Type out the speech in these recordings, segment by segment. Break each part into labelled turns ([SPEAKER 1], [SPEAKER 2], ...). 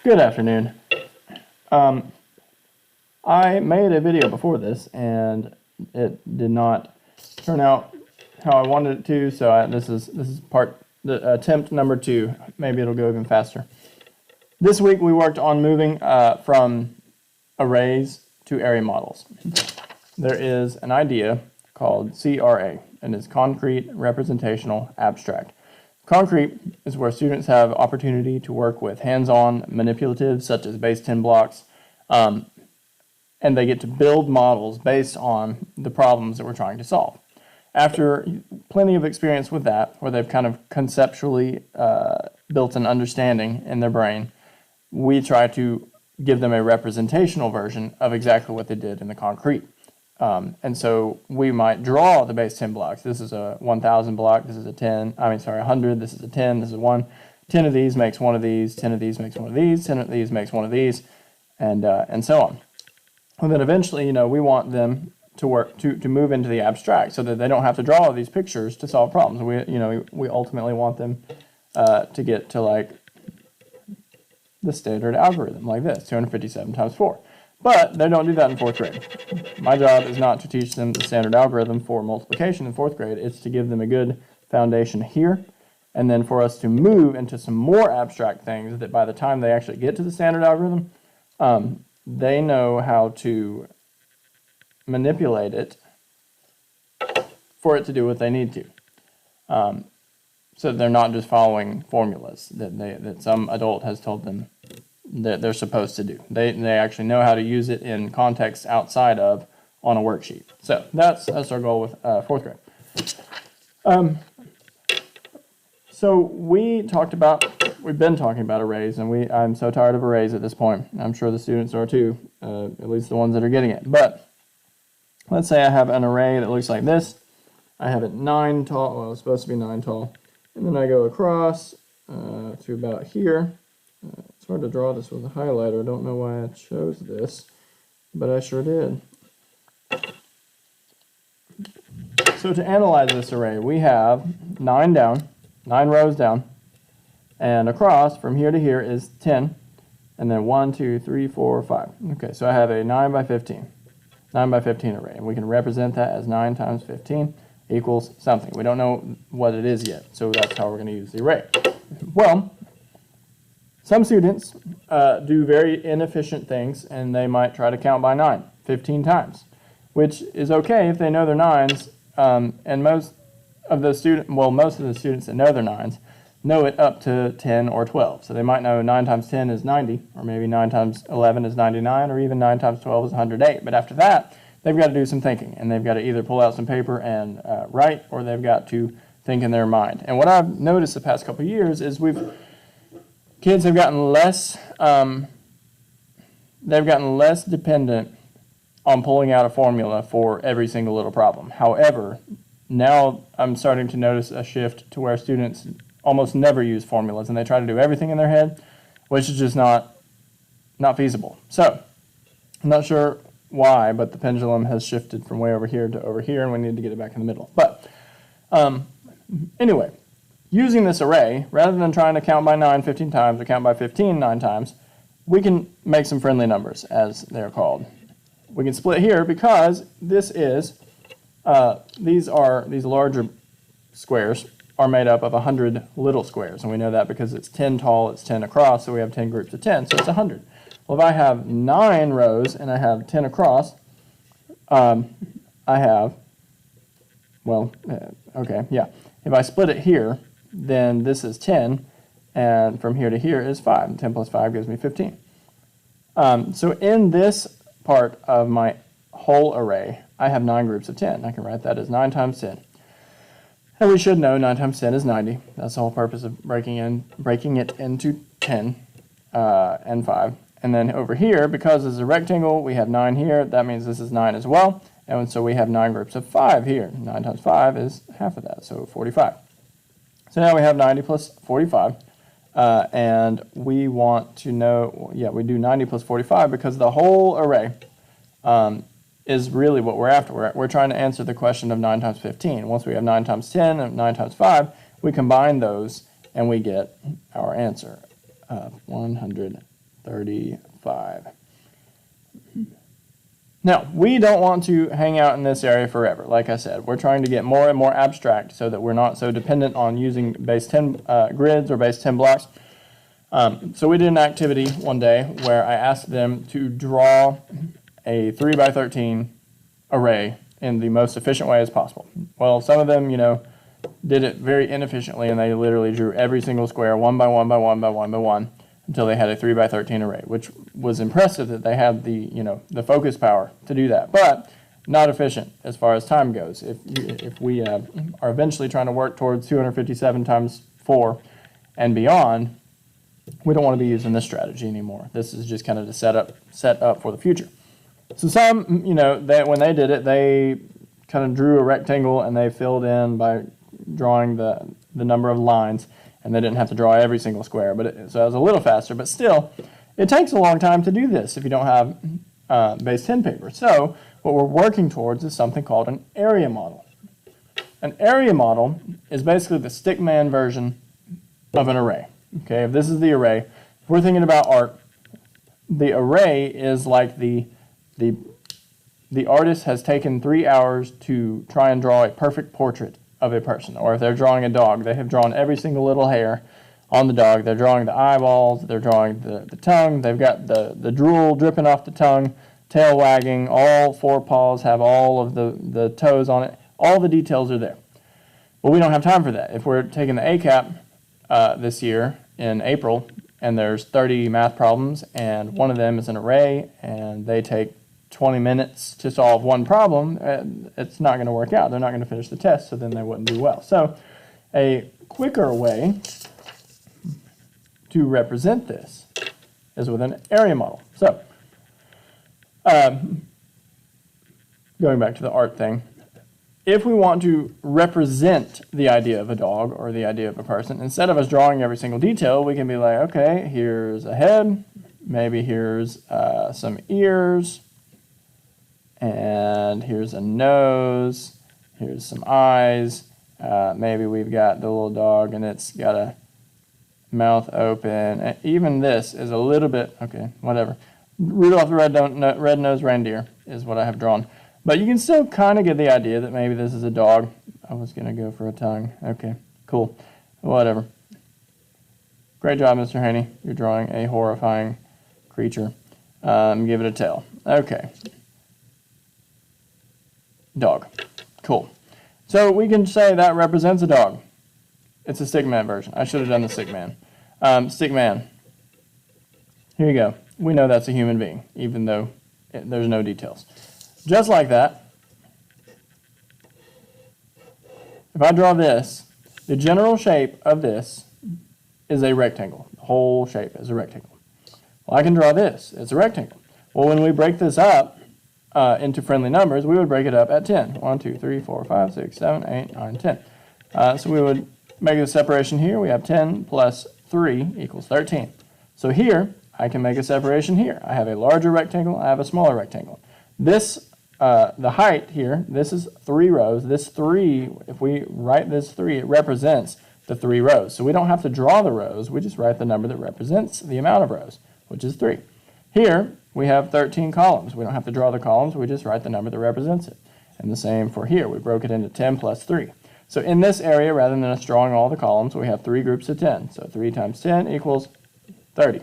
[SPEAKER 1] Good afternoon. I made a video before this and it did not turn out how I wanted it to, so this is the attempt number 2. Maybe it'll go even faster. This week we worked on moving from arrays to array models. There is an idea called CRA, and it's concrete, representational, abstract. Concrete is where students have opportunity to work with hands-on manipulatives such as base 10 blocks, and they get to build models based on the problems that we're trying to solve. After plenty of experience with that, where they've kind of conceptually built an understanding in their brain, we try to give them a representational version of exactly what they did in the concrete. And so we might draw the base 10 blocks. This is a 1,000 block, this is a 100, this is a 10, this is a 1. 10 of these makes one of these, 10 of these makes one of these, 10 of these makes one of these, and so on. And then eventually, we want them to work to move into the abstract so that they don't have to draw these pictures to solve problems. We ultimately want them to get to like the standard algorithm like this, 257 times 4. But they don't do that in 4th grade. My job is not to teach them the standard algorithm for multiplication in 4th grade. It's to give them a good foundation here, and then for us to move into some more abstract things that by the time they actually get to the standard algorithm, they know how to manipulate it for it to do what they need to. So they're not just following formulas that some adult has told them that they're supposed to do. They actually know how to use it in context outside of on a worksheet. So that's our goal with 4th grade. So we've been talking about arrays, and I'm so tired of arrays at this point. I'm sure the students are too, at least the ones that are getting it. But let's say I have an array that looks like this. I have it 9 tall, well, it's supposed to be 9 tall. And then I go across to about here. It's hard to draw this with a highlighter. I don't know why I chose this, but I sure did. So to analyze this array, we have 9 rows down, and across from here to here is 10, and then 1, 2, 3, 4, 5. Okay, so I have a 9 by 15 array, and we can represent that as 9 times 15 equals something. We don't know what it is yet, so that's how we're going to use the array. Well, some students do very inefficient things, and they might try to count by 9 15 times, which is okay if they know their 9s, and most of the students that know their 9s know it up to 10 or 12. So they might know 9 times 10 is 90, or maybe 9 times 11 is 99, or even 9 times 12 is 108. But after that, they've got to do some thinking, and they've got to either pull out some paper and write, or they've got to think in their mind. And what I've noticed the past couple of years is kids have gotten less dependent on pulling out a formula for every single little problem. However, now I'm starting to notice a shift to where students almost never use formulas, and they try to do everything in their head, which is just not feasible. So I'm not sure why, but the pendulum has shifted from way over here to over here, and we need to get it back in the middle. But anyway, using this array, rather than trying to count by 9 15 times or count by 15 9 times, we can make some friendly numbers, as they're called. We can split here because this is, these larger squares are made up of 100 little squares, and we know that because it's 10 tall, it's 10 across, so we have 10 groups of 10, so it's 100. Well, if I have 9 rows and I have 10 across, I have, if I split it here, then this is 10, and from here to here is 5. 10 plus 5 gives me 15. So in this part of my whole array, I have 9 groups of 10. I can write that as 9 times 10. And we should know 9 times 10 is 90. That's the whole purpose of breaking it into 10 and 5. And then over here, because this is a rectangle, we have 9 here. That means this is 9 as well. And so we have 9 groups of 5 here. 9 times 5 is half of that, so 45. So now we have 90 plus 45. And we want to know, we do 90 plus 45 because the whole array is really what we're after. We're trying to answer the question of 9 times 15. Once we have 9 times 10 and 9 times 5, we combine those and we get our answer of 110. 35. Now, we don't want to hang out in this area forever. Like I said, we're trying to get more and more abstract so that we're not so dependent on using base 10 grids or base 10 blocks. So we did an activity one day where I asked them to draw a 3 by 13 array in the most efficient way as possible. Well, some of them, did it very inefficiently, and they literally drew every single square one by one by one by one by one until they had a 3 by 13 array, which was impressive that they had the, the focus power to do that, but not efficient as far as time goes. If we are eventually trying to work towards 257 times 4 and beyond, we don't want to be using this strategy anymore. This is just kind of to set up for the future. So some, when they did it, they kind of drew a rectangle and they filled in by drawing the number of lines, and they didn't have to draw every single square. So it was a little faster, but still, it takes a long time to do this if you don't have base 10 paper. So what we're working towards is something called an area model. An area model is basically the stickman version of an array. Okay, if this is the array, if we're thinking about art, the array is like the artist has taken 3 hours to try and draw a perfect portrait of a person. Or if they're drawing a dog, they have drawn every single little hair on the dog. They're drawing the eyeballs, they're drawing the tongue, they've got the drool dripping off the tongue, tail wagging, all 4 paws have all of the toes on it. All the details are there. But we don't have time for that. If we're taking the ACAP this year in April, and there's 30 math problems, and one of them is an array, and they take 20 minutes to solve one problem, it's not going to work out. They're not going to finish the test, so then they wouldn't do well. So a quicker way to represent this is with an area model. So going back to the art thing, if we want to represent the idea of a dog or the idea of a person, instead of us drawing every single detail, we can be like, okay, here's a head, maybe here's some ears, and here's a nose, here's some eyes, maybe we've got the little dog and it's got a mouth open. And even this is a little bit, okay, whatever. Rudolph the Red-Nosed Reindeer is what I have drawn. But you can still kind of get the idea that maybe this is a dog. I was going to go for a tongue. Okay, cool. Whatever. Great job, Mr. Haney. You're drawing a horrifying creature. Give it a tail. Okay. Dog. Cool. So we can say that represents a dog. It's a stickman version. I should have done the stickman. Stickman. Here you go. We know that's a human being, even though there's no details. Just like that, if I draw this, the general shape of this is a rectangle. The whole shape is a rectangle. Well, I can draw this. It's a rectangle. Well, when we break this up into friendly numbers, we would break it up at 10. 1, 2, 3, 4, 5, 6, 7, 8, 9, 10. So we would make a separation here. We have 10 plus 3 equals 13. So here, I can make a separation here. I have a larger rectangle. I have a smaller rectangle. This, the height here, this is 3 rows. This 3, if we write this 3, it represents the 3 rows. So we don't have to draw the rows. We just write the number that represents the amount of rows, which is 3. Here, we have 13 columns. We don't have to draw the columns. We just write the number that represents it. And the same for here. We broke it into 10 plus 3. So in this area, rather than us drawing all the columns, we have 3 groups of 10. So 3 times 10 equals 30.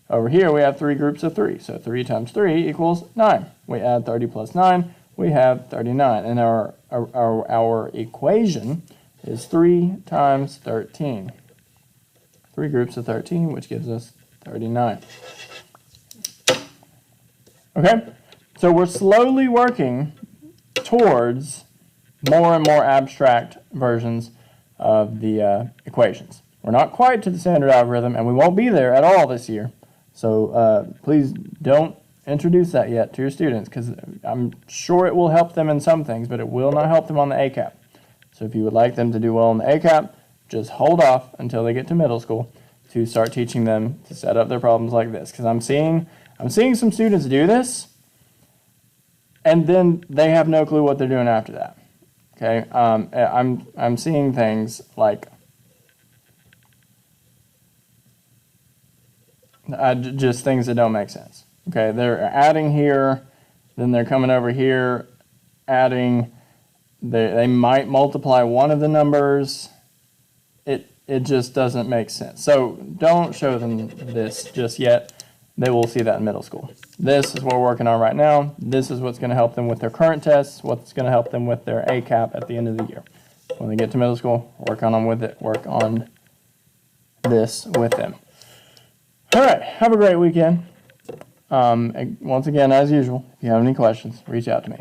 [SPEAKER 1] Over here, we have 3 groups of 3. So 3 times 3 equals 9. We add 30 plus 9, we have 39. And our equation is 3 times 13. 3 groups of 13, which gives us 39. Okay? So we're slowly working towards more and more abstract versions of the equations. We're not quite to the standard algorithm, and we won't be there at all this year. So please don't introduce that yet to your students, because I'm sure it will help them in some things, but it will not help them on the ACAP. So if you would like them to do well on the ACAP, just hold off until they get to middle school to start teaching them to set up their problems like this. Because I'm seeing some students do this, and then they have no clue what they're doing after that. Okay, I'm seeing things like Just things that don't make sense. Okay, they're adding here, then they're coming over here, adding. They might multiply one of the numbers. It just doesn't make sense. So don't show them this just yet. They will see that in middle school. This is what we're working on right now. This is what's going to help them with their current tests, what's going to help them with their ACAP at the end of the year. When they get to middle school, work on them with it. Work on this with them. All right, have a great weekend. Once again, as usual, if you have any questions, reach out to me.